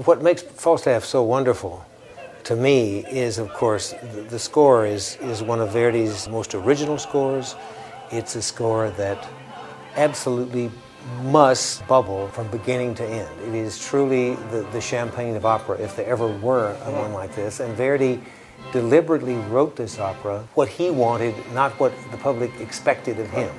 What makes Falstaff so wonderful to me is, of course, the score is one of Verdi's most original scores. It's a score that absolutely must bubble from beginning to end. It is truly the champagne of opera, if there ever were one like this. And Verdi deliberately wrote this opera what he wanted, not what the public expected of him.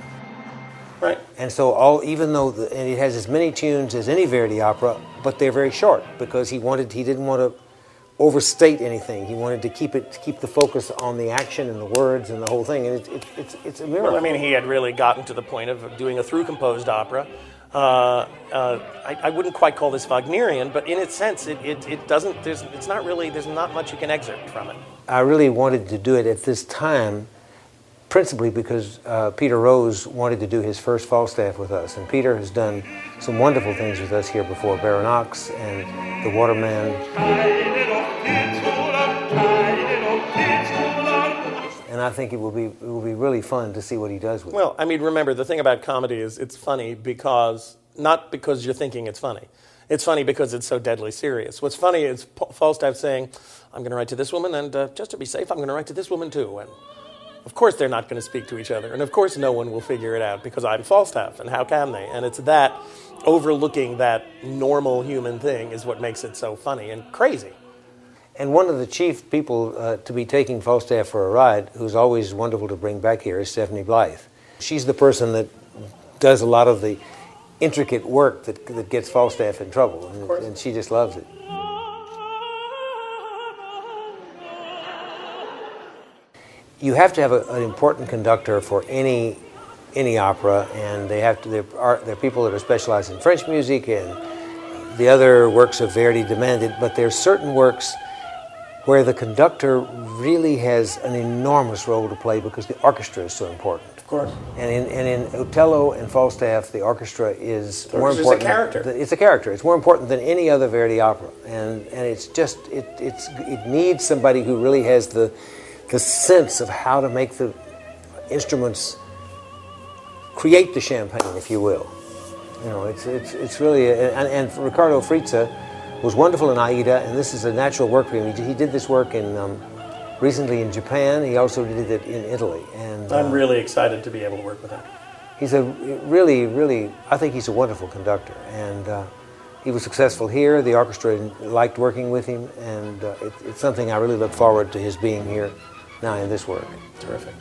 Right. And so even though and it has as many tunes as any Verdi opera, but they're very short because he didn't want to overstate anything. He wanted to keep the focus on the action and the words and the whole thing. And it's a miracle. Well, I mean, he had really gotten to the point of doing a through-composed opera. I wouldn't quite call this Wagnerian, but in its sense, it doesn't. There's not much you can excerpt from it. I really wanted to do it at this time, principally because Peter Rose wanted to do his first Falstaff with us, and Peter has done some wonderful things with us here before, Baron Ox and The Waterman. And I think it will be really fun to see what he does with it. Well, I mean, remember, the thing about comedy is it's funny not because you're thinking it's funny. It's funny because it's so deadly serious. What's funny is Falstaff saying, I'm going to write to this woman, and just to be safe, I'm going to write to this woman too. And of course they're not going to speak to each other, and of course no one will figure it out because I'm Falstaff, and how can they? And it's that overlooking that normal human thing is what makes it so funny and crazy. And one of the chief people to be taking Falstaff for a ride, who's always wonderful to bring back here, is Stephanie Blythe. She's the person that does a lot of the intricate work that gets Falstaff in trouble, and she just loves it. You have to have an important conductor for any opera, and there are people that are specialized in French music, and the other works of Verdi demanded, but there's certain works where the conductor really has an enormous role to play because the orchestra is so important. Of course. And in Otello and Falstaff, the orchestra is more important. It's a character. It's a character. It's more important than any other Verdi opera, and it's just it needs somebody who really has the sense of how to make the instruments create the champagne, if you will. You know, it's really and Riccardo Frizza was wonderful in Aida, and this is a natural work for him. He did this work recently in Japan. He also did it in Italy. And I'm really excited to be able to work with him. He's a really, I think he's a wonderful conductor. And he was successful here. The orchestra liked working with him, and it's something I really look forward to his being here now in this work. Terrific.